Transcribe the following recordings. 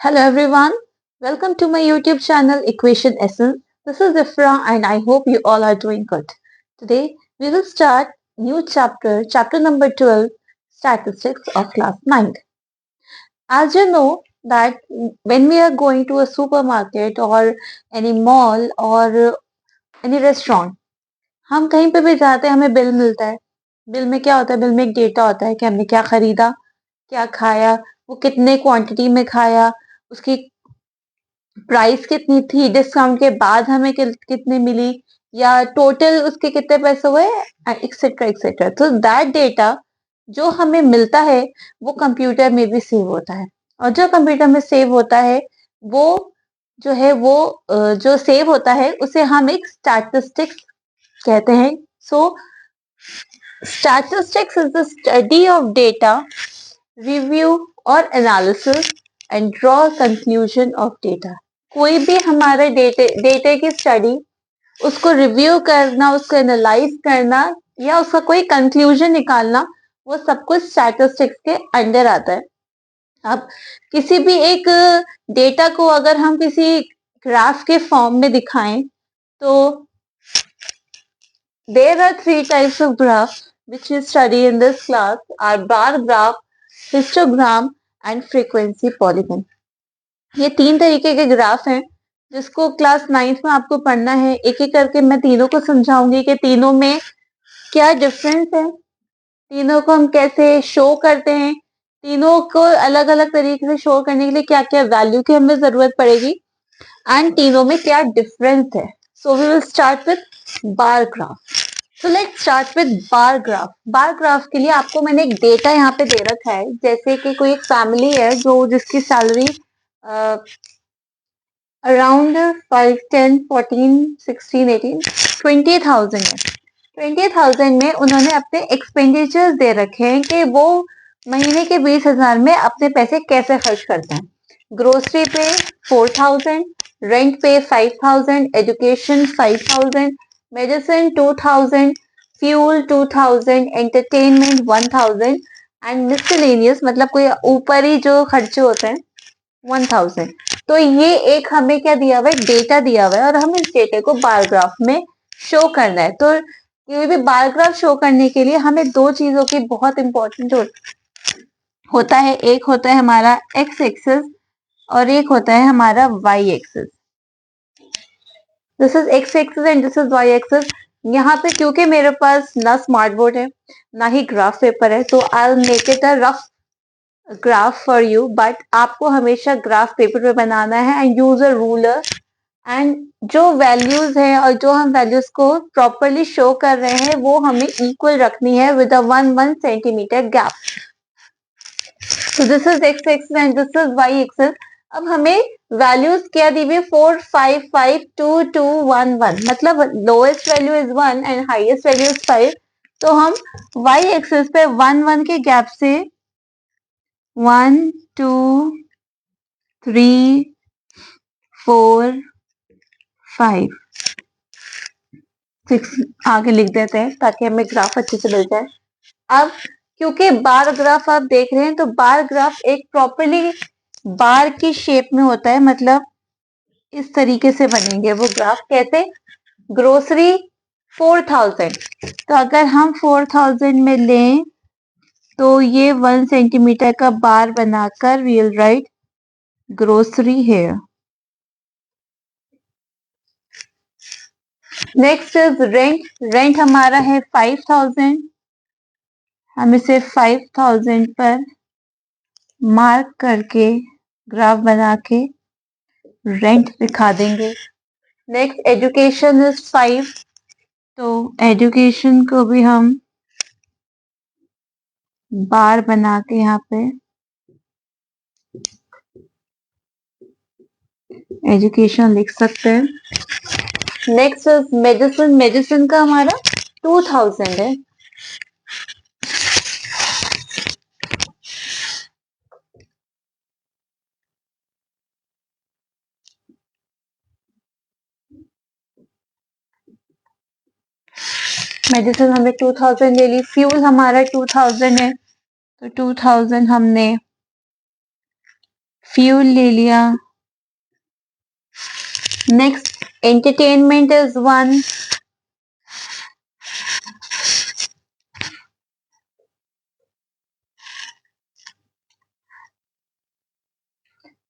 Hello everyone, welcome to my YouTube channel Equation Essence. This is Ifra and I hope you all are doing good. Today we will start new chapter number 12, Statistics of class 9. As you know that when we are going to a supermarket or any mall or any restaurant, हम कहीं पे भी जाते हैं हमें bill मिलता है. Bill में क्या होता है? बिल में एक डेटा होता है कि हमने क्या खरीदा, क्या खाया, वो कितने क्वांटिटी में खाया, उसकी प्राइस कितनी थी, डिस्काउंट के बाद हमें कितने मिली या टोटल उसके कितने पैसे हुए, एक्सेट्रा एक्सेट्रा. तो दैट डेटा जो हमें मिलता है वो कंप्यूटर में भी सेव होता है, और जो कंप्यूटर में सेव होता है वो जो है वो जो सेव होता है उसे हम एक स्टैटिस्टिक्स कहते हैं. So statistics is the study of data, review और analysis and draw conclusion of data. कोई भी हमारे डेटे की स्टडी, उसको रिव्यू करना, उसको एनालाइज करना या उसका कोई कंक्लूजन निकालना, वो सब कुछ स्टैटिस्टिक्स के अंडर आता है. अब किसी भी एक डेटा को अगर हम किसी ग्राफ के फॉर्म में दिखाएं तो there are three types of graph which we study in this class are bar graph, histogram and frequency polygon. ये तीन तरीके के ग्राफ हैं जिसको क्लास 9th में आपको पढ़ना है. एक एक करके मैं तीनों को समझाऊंगी कि तीनों में क्या डिफरेंस है, तीनों को हम कैसे शो करते हैं, तीनों को अलग अलग तरीके से शो करने के लिए क्या क्या वैल्यू की हमें जरूरत पड़ेगी एंड तीनों में क्या डिफरेंस है. So we will start with bar graph. So let's start with bar graph. Bar graph के लिए आपको मैंने एक डेटा यहाँ पे दे रखा है, जैसे कि कोई एक फैमिली है जो जिसकी सैलरी अराउंड 5, 10, 14, 16, 18, 20,000 है. 20,000 में उन्होंने अपने एक्सपेंडिचर्स दे रखे हैं कि वो महीने के 20,000 में अपने पैसे कैसे खर्च करते हैं. ग्रोसरी पे 4,000, रेंट पे 5,000, education 5,000, medicine 2,000, fuel 2,000, entertainment 1,000 and miscellaneous मतलब कोई ऊपर ही जो खर्चे होते हैं 1,000. तो ये एक हमें क्या दिया हुआ है? डेटा दिया हुआ है और हमें इस डेटे को बार ग्राफ में शो करना है. तो कोई भी बार ग्राफ शो करने के लिए हमें दो चीजों की बहुत इंपॉर्टेंट होता है. एक होता है हमारा एक्स एक्सिस और एक होता है हमारा Y axis. This is X axis and this is Y axis. यहाँ पे क्योंकि मेरे पास ना स्मार्ट बोर्ड है ना ही ग्राफ पेपर है, तो I will make it a rough graph for you, but आपको हमेशा ग्राफ पेपर पे बनाना है and use a ruler. And जो वैल्यूज है और जो हम वैल्यूज को प्रॉपरली शो कर रहे हैं वो हमें इक्वल रखनी है विद अ 1 सेंटीमीटर गैप. तो this is X axis and this is Y axis. अब हमें वैल्यूज क्या दी हुई? 4, 5, 5, 2, 2, 1, 1. मतलब lowest value is 1 and highest value is 5. तो हम वाई एक्सिस पे 1, 1 के गैप से 1, 2, 3, 4, 5, 6 आगे लिख देते हैं ताकि हमें ग्राफ अच्छे से मिल जाए. अब क्योंकि बार ग्राफ आप देख रहे हैं तो बार ग्राफ एक प्रॉपरली बार की शेप में होता है, मतलब इस तरीके से बनेंगे वो ग्राफ. कैसे? ग्रोसरी 4,000, तो अगर हम 4,000 में लें तो ये 1 सेंटीमीटर का बार बनाकर we will write grocery here. Next is rent. Rent हमारा है 5,000. हम इसे 5,000 पर मार्क करके ग्राफ बना के रेंट दिखा देंगे. नेक्स्ट एजुकेशन इज 5, तो एजुकेशन को भी हम बार बना के यहाँ पे एजुकेशन लिख सकते हैं. Next is medicine. मेडिसिन का हमारा 2,000 है. मेडिसिन हमने 2,000 ले ली. फ्यूल हमारा 2,000 है, तो 2,000 हमने फ्यूल ले लिया। Next entertainment is 1,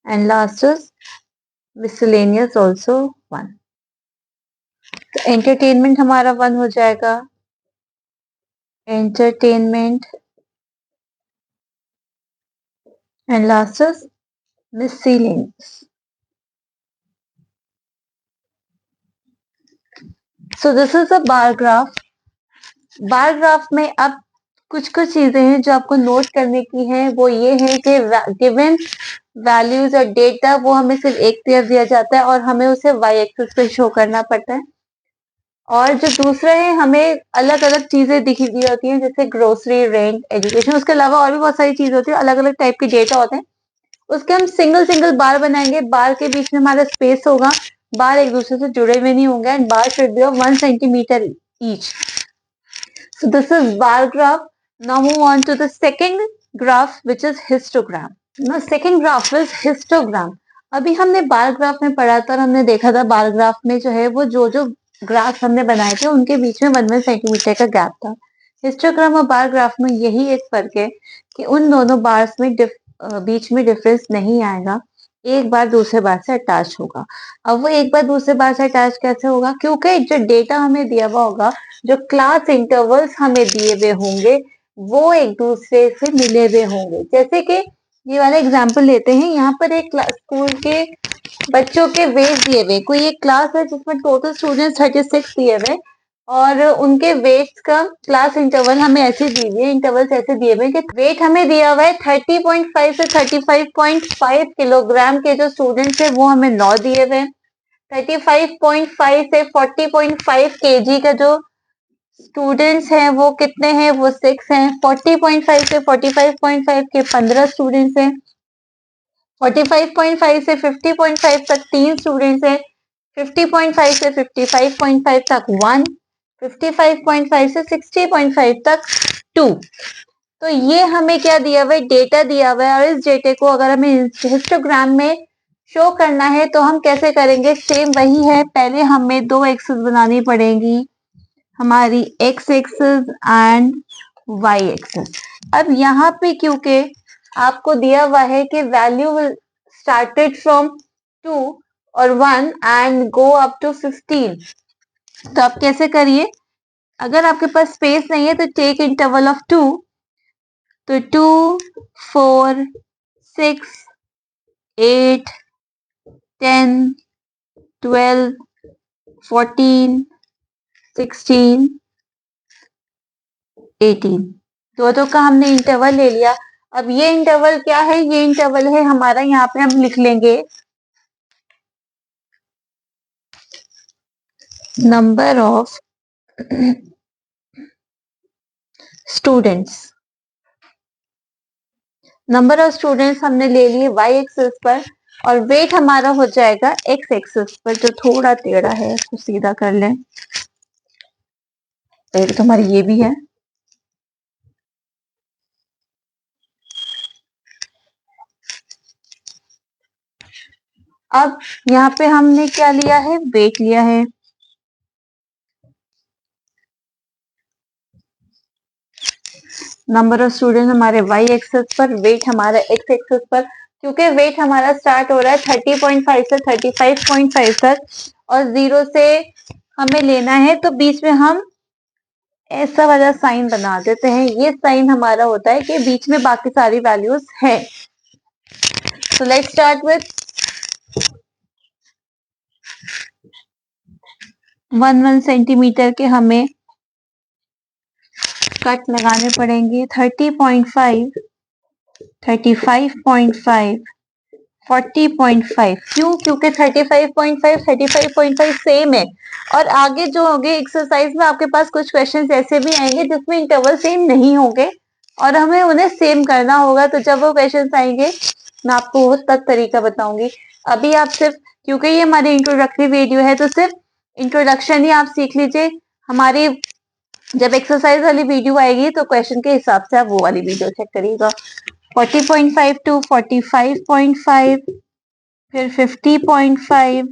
and last is miscellaneous also 1. तो एंटरटेनमेंट हमारा 1 हो जाएगा, entertainment, and last is miscellaneous. So this is a bar graph. Bar graph में अब कुछ कुछ चीजें हैं जो आपको नोट करने की है, वो ये है कि गिवन वैल्यूज और डेटा वो हमें सिर्फ एक तरफ दिया जाता है और हमें उसे वाई एक्सिस पे शो करना पड़ता है। और जो दूसरा है, हमें अलग अलग चीजें दिखी दी होती हैं, जैसे ग्रोसरी, रेंट, एजुकेशन, उसके अलावा और भी बहुत सारी चीज होती है, अलग अलग टाइप के डेटा होते हैं। उसके हम सिंगल सिंगल बार बनाएंगे, बार के बीच में हमारा स्पेस होगा, बार एक दूसरे से जुड़े हुए नहीं होंगे, and bar should be of 1 centimetre each. So this is bar graph. Now move on to the second graph, which is histogram. Now second graph is histogram. अभी हमने बार ग्राफ में पढ़ा था और हमने देखा था बार ग्राफ में जो है वो जो ग्राफ हमने बनाए थे उनके बीच में 1 सेंटीमीटर का गैप था। हिस्टोग्राम और बार ग्राफ में यही एक फर्क है कि उन दोनों बार्स में बीच में डिफरेंस नहीं आएगा, एक बार दूसरे बार से अटैच होगा। अब वो एक बार दूसरे बार से अटैच कैसे होगा, क्योंकि जो डेटा हमें दिया हुआ होगा, जो क्लास इंटरवल्स हमें दिए हुए होंगे, वो एक दूसरे से मिले हुए होंगे। जैसे कि ये वाला एग्जाम्पल लेते हैं, यहाँ पर एक स्कूल के बच्चों के वेट दिए हुए, कोई एक क्लास है जिसमें टोटल स्टूडेंट 36 दिए हुए और उनके वेट का क्लास इंटरवल हमें ऐसे दिए हुए, इंटरवल्स ऐसे दिए हुए कि वेट हमें दिया हुआ है 30.5 से 35.5 किलोग्राम के जो स्टूडेंट्स है वो हमें 9 दिए हुए, 35.5 से 40.5 केजी का जो स्टूडेंट्स हैं वो कितने हैं, वो 6 हैं, 40.5 से 45.5 के 15 स्टूडेंट्स हैं, 45.5 से 50.5 तक 3 स्टूडेंट्स हैं, 50.5 से 55.5 तक 1, 55.5 से 60.5 तक 2। तो ये हमें क्या दिया हुआ है, डेटा दिया हुआ है, और इस डेटे को अगर हमें हिस्टोग्राम में शो करना है तो हम कैसे करेंगे, सेम वही है, पहले हमें 2 एक्सिस बनानी पड़ेगी, हमारी x axis and y axis. अब यहाँ पे क्योंकि आपको दिया हुआ है कि वैल्यू स्टार्टेड फ्रॉम 2 और 1 एंड गो अप टू 15, तो आप कैसे करिए, अगर आपके पास स्पेस नहीं है तो टेक इंटरवल ऑफ 2, तो 2, 4, 6, 8, 10, 12, 14, 16, 18, दो का हमने इंटरवल ले लिया। अब ये इंटरवल क्या है, ये इंटरवल है हमारा, यहाँ पे हम लिख लेंगे number of students. Number of students हमने ले लिए y एक्सिस पर और वेट हमारा हो जाएगा x एक्सिस पर, जो थोड़ा टेढ़ा है उसको सीधा कर लें, वेट तो हमारी ये भी है। अब यहाँ पे हमने क्या लिया है, वेट लिया है, नंबर ऑफ स्टूडेंट हमारे y एक्सिस पर, वेट हमारा x एक्सिस पर। क्योंकि वेट हमारा स्टार्ट हो रहा है 30.5 से 35.5 तक और 0 से हमें लेना है, तो बीच में हम ऐसा वाला साइन बना देते हैं, ये साइन हमारा होता है कि बीच में बाकी सारी वैल्यूज है। सो लेट्स स्टार्ट विथ 1 सेंटीमीटर के हमें कट लगाने पड़ेंगे, 30.5, 35.5, 40.5। क्यों, क्योंकि 35.5, 35.5 सेम है, और आगे जो होंगे एक्सरसाइज में आपके पास कुछ क्वेश्चंस ऐसे भी आएंगे जिसमें इंटरवल सेम नहीं होंगे और हमें उन्हें सेम करना होगा। तो जब वो क्वेश्चंस आएंगे मैं आपको वो तक तरीका बताऊंगी। अभी आप सिर्फ, क्योंकि ये हमारी इंट्रोडक्टरी वीडियो है, तो सिर्फ इंट्रोडक्शन ही आप सीख लीजिए। हमारी जब एक्सरसाइज वाली वीडियो आएगी तो क्वेश्चन के हिसाब से आप वो वाली वीडियो चेक करिएगा। 40.5 टू 45.5, फिर 50.5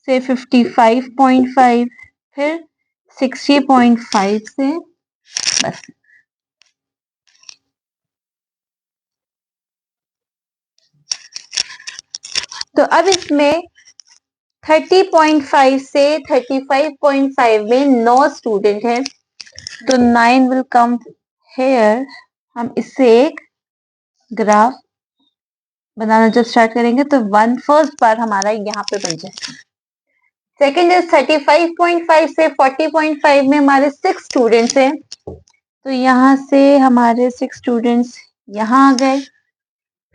से 55.5, फिर 60.5 से बस। तो अब इसमें 30.5 से 35.5 में 9 स्टूडेंट हैं, तो 9 विल कम हेयर। हम इससे एक ग्राफ बनाना जब स्टार्ट करेंगे तो वन फर्स्ट बार हमारा यहाँ पे बन जाएगा। सेकेंड इज 35.5 से 40.5 में हमारे 6 स्टूडेंट्स हैं, तो यहाँ से हमारे 6 स्टूडेंट्स यहाँ आ गए।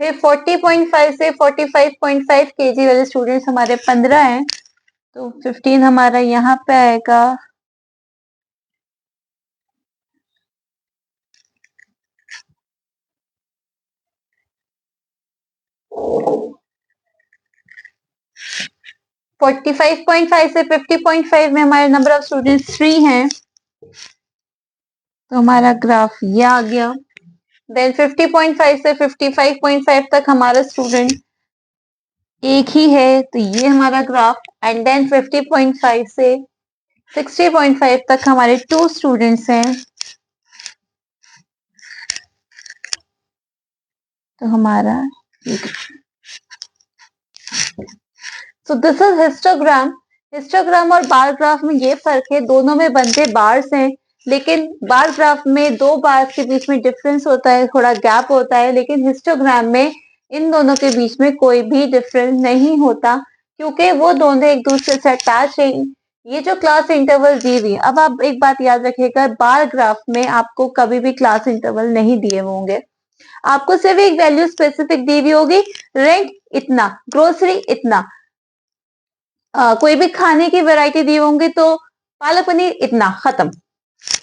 फिर 40.5 से 45.5 केजी वाले स्टूडेंट्स हमारे 15 हैं, तो 15 हमारा यहाँ पे आएगा। फोर्टी 45.5 से 50.5 में हमारे नंबर ऑफ स्टूडेंट्स 3 हैं, तो हमारा ग्राफ ये आ गया। देन 50.5 से 55.5 तक हमारा स्टूडेंट एक ही है, तो ये हमारा ग्राफ। एंड देन 50.5 से 60.5 तक हमारे 2 स्टूडेंट्स हैं, तो हमारा so this is histogram. Histogram और बार ग्राफ में ये फर्क है, दोनों में बनते बार्स हैं, लेकिन बार ग्राफ में 2 बार्स के बीच में डिफरेंस होता है, थोड़ा गैप होता है, लेकिन हिस्टोग्राम में इन दोनों के बीच में कोई भी डिफरेंस नहीं होता, क्योंकि वो दोनों एक दूसरे से अटैच है। ये जो क्लास इंटरवल दी हुई, अब आप एक बात याद रखिएगा, बार ग्राफ में आपको कभी भी क्लास इंटरवल नहीं दिए होंगे, आपको सिर्फ एक वैल्यू स्पेसिफिक दी हुई होगी, रेंट इतना, ग्रोसरी इतना, कोई भी खाने की वैरायटी दी होंगी तो पालक पनीर इतना, खत्म।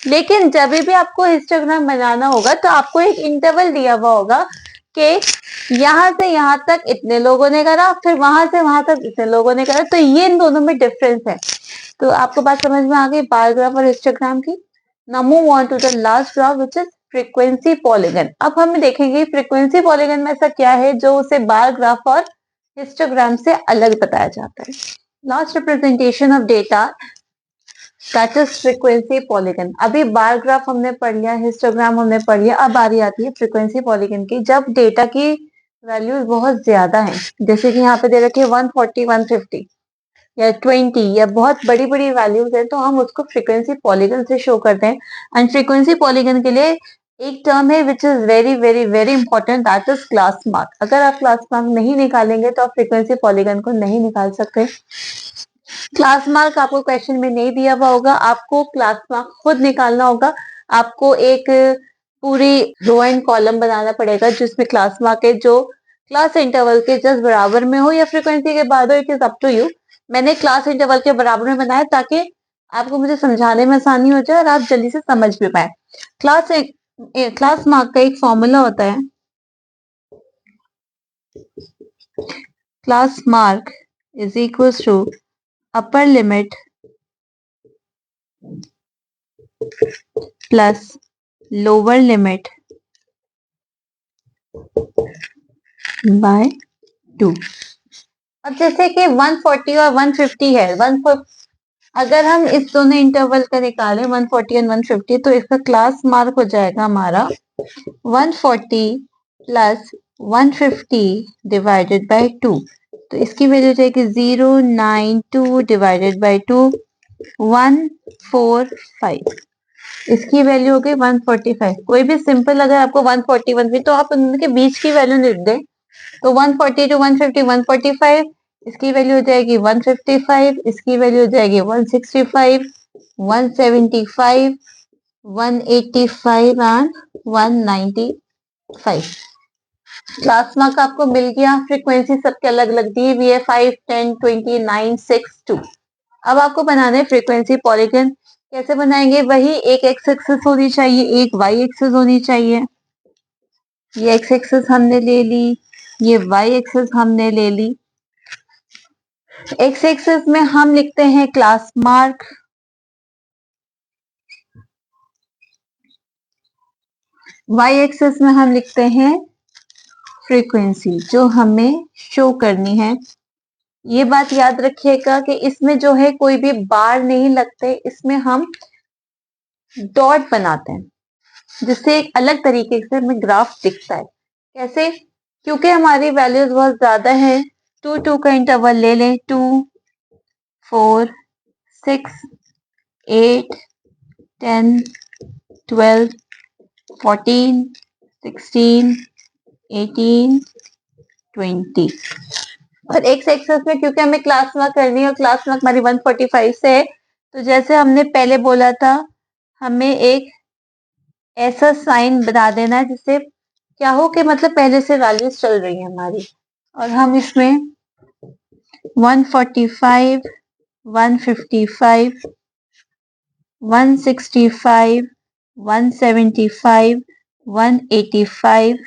लेकिन जब भी आपको हिस्टोग्राम बनाना होगा तो आपको एक इंटरवल दिया हुआ होगा कि यहाँ से यहाँ तक इतने लोगों ने करा, फिर वहां से वहां तक इतने लोगों ने करा, तो ये इन दोनों में डिफरेंस है। तो आपको बात समझ में आ गई बार ग्राफ और हिस्टोग्राम की। Now move on to the last graph which is frequency polygon. अब हम देखेंगे फ्रीक्वेंसी पॉलीगन में ऐसा क्या है जो उसे बार ग्राफ और हिस्टोग्राम से अलग बताया जाता है। Last representation of data that is frequency polygon. अभी बार ग्राफ हमने पढ़ लिया, हिस्टोग्राम हमने पढ़ लिया, अब बारी आती है फ्रीक्वेंसी पॉलीगन की। जब डेटा की वैल्यूज बहुत ज्यादा है, जैसे कि यहाँ पे दे रखे 140, 150 या 20 या बहुत बड़ी बड़ी वैल्यूज है, तो हम उसको फ्रीक्वेंसी पॉलीगन से शो करते हैं। एंड फ्रीक्वेंसी पॉलीगन के लिए एक टर्म है which is very very very important, that is class mark. अगर आप क्लास मार्क नहीं निकालेंगे तो आप फ्रीक्वेंसी पॉलीगन को नहीं निकाल सकते। क्लास मार्क आपको क्वेश्चन में नहीं दिया हुआ होगा, आपको क्लास मार्क खुद निकालना होगा। आपको एक पूरी रो एंड कॉलम बनाना पड़ेगा जिसमें क्लास मार्क है, जो क्लास इंटरवल के जस्ट बराबर में हो या फ्रीक्वेंसी के बाद हो, it is up to you. मैंने क्लास इंटरवल के बराबर में बनाया ताकि आपको मुझे समझाने में आसानी हो जाए और आप जल्दी से समझ भी पाए। क्लास मार्क का एक फॉर्मूला होता है, class mark is equal to upper limit plus lower limit by 2। अब जैसे कि 140 और 150 है, अगर हम इस दोनों इंटरवल का निकालें 140 और 150, तो इसका क्लास मार्क हो जाएगा हमारा 140 प्लस 150 डिवाइडेड बाय 2। तो इसकी वैल्यू हो जाएगी 092 डिवाइडेड बाय 2, 145। इसकी वैल्यू हो गई 145। कोई भी सिंपल अगर आपको 140 150, तो आप उनके बीच की वैल्यू लिख दें, तो 140 टू 150 145, इसकी वैल्यू हो जाएगी 155, इसकी वैल्यू हो जाएगी 165, 175, 185 एंड 195। क्लास मार्क आपको मिल गया। फ्रीक्वेंसी सबके अलग अलग दी हुई है, 5, 10, 20, 9, 6, 2। अब आपको बनाना है फ्रीक्वेंसी पॉलीगन। कैसे बनाएंगे? वही एक एक्स एक्सिस होनी चाहिए, एक वाई एक्सिस होनी चाहिए। ये एक्स एक्सिस हमने ले ली, ये वाई एक्सिस हमने ले ली। एक्स एक्सिस में हम लिखते हैं क्लास मार्क, वाई एक्सिस में हम लिखते हैं फ्रीक्वेंसी जो हमें शो करनी है। ये बात याद रखिएगा कि इसमें जो है कोई भी बार नहीं लगते, इसमें हम डॉट बनाते हैं जिससे एक अलग तरीके से हमें ग्राफ दिखता है। कैसे? क्योंकि हमारी वैल्यूज बहुत ज्यादा है, 2 का इंटरवल ले लें, 2, 4, 6, 8, 10, 12, 14, 16, 18, 20। और एक्स एक्सेस में क्योंकि हमें क्लास मार्क करनी है और क्लास मार्क हमारी 145 से है, तो जैसे हमने पहले बोला था, हमें एक ऐसा साइन बना देना है जिससे क्या हो कि मतलब पहले से वैल्यूज चल रही है हमारी। और हम इसमें 145, 155, 165, 175, 185,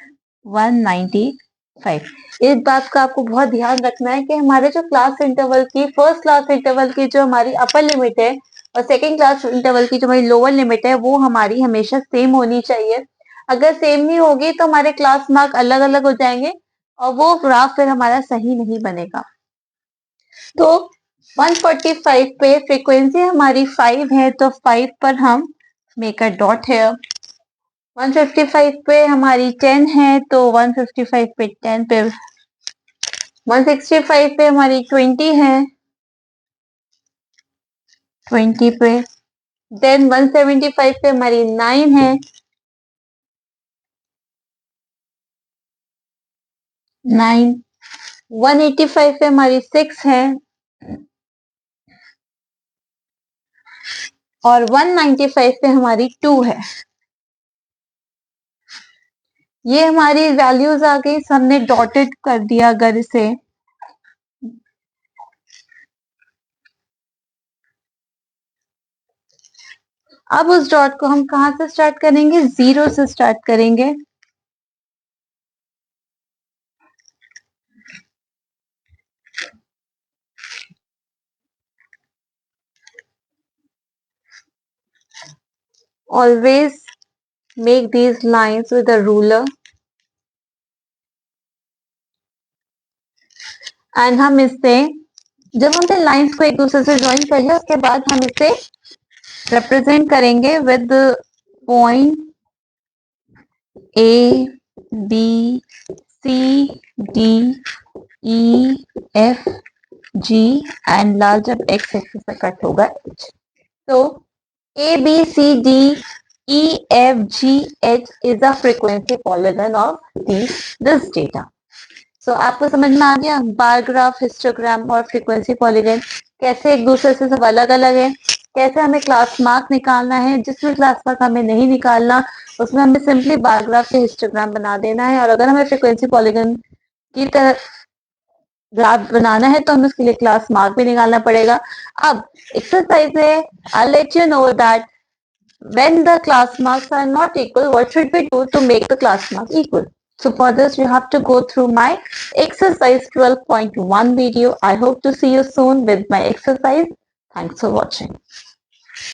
195। इस बात का आपको बहुत ध्यान रखना है कि हमारे जो क्लास इंटरवल की, फर्स्ट क्लास इंटरवल की जो हमारी अपर लिमिट है और सेकेंड क्लास इंटरवल की जो हमारी लोअर लिमिट है, वो हमारी हमेशा सेम होनी चाहिए। अगर सेम नहीं होगी तो हमारे क्लास मार्क अलग अलग हो जाएंगे और वो ग्राफ फिर हमारा सही नहीं बनेगा। तो 145 पे फ्रीक्वेंसी हमारी 5 है, तो 5 पर हम मेक अ डॉट है। 155 पे हमारी 10 है, तो 155 पे 10 पे, 165 पे हमारी 20 है, 20 पे, देन 175 पे हमारी 9 है, 9, 185 पे हमारी 6 है और 195 पे हमारी 2 है। ये हमारी वैल्यूज आ गई, हमने डॉटेड कर दिया। अगर इसे अब उस डॉट को हम कहां से स्टार्ट करेंगे? 0 से स्टार्ट करेंगे। Always make these lines with a ruler and हम इससे, जब हमने लाइंस को एक दूसरे से ज्वाइन कर लिया, उसके बाद हम इसे रिप्रेजेंट करेंगे with point A, B, C, D, E, F, G and last जब एक्स एक्सिस पे कट होगा एच। तो A, B, C, D, E, F, G, H is a frequency polygon of this data. So आपको समझ में आ गया bar graph, histogram और frequency polygon कैसे एक दूसरे से सब अलग अलग है, कैसे हमें क्लास मार्क निकालना है। जिसमें क्लास मार्क हमें नहीं निकालना, उसमें हमें सिंपली बार ग्राफ के हिस्टोग्राम बना देना है। और अगर हमें फ्रीक्वेंसी पॉलीगन की तरह ग्राफ बनाना है तो हमें उसके लिए क्लास मार्क भी निकालना पड़ेगा। अब एक्सरसाइज है, I'll let you know that when the class marks are not equal, what should we do to make the class mark equal? So for this, you have to go through my exercise 12.1 video. I hope to see you soon with my exercise. Thanks for watching.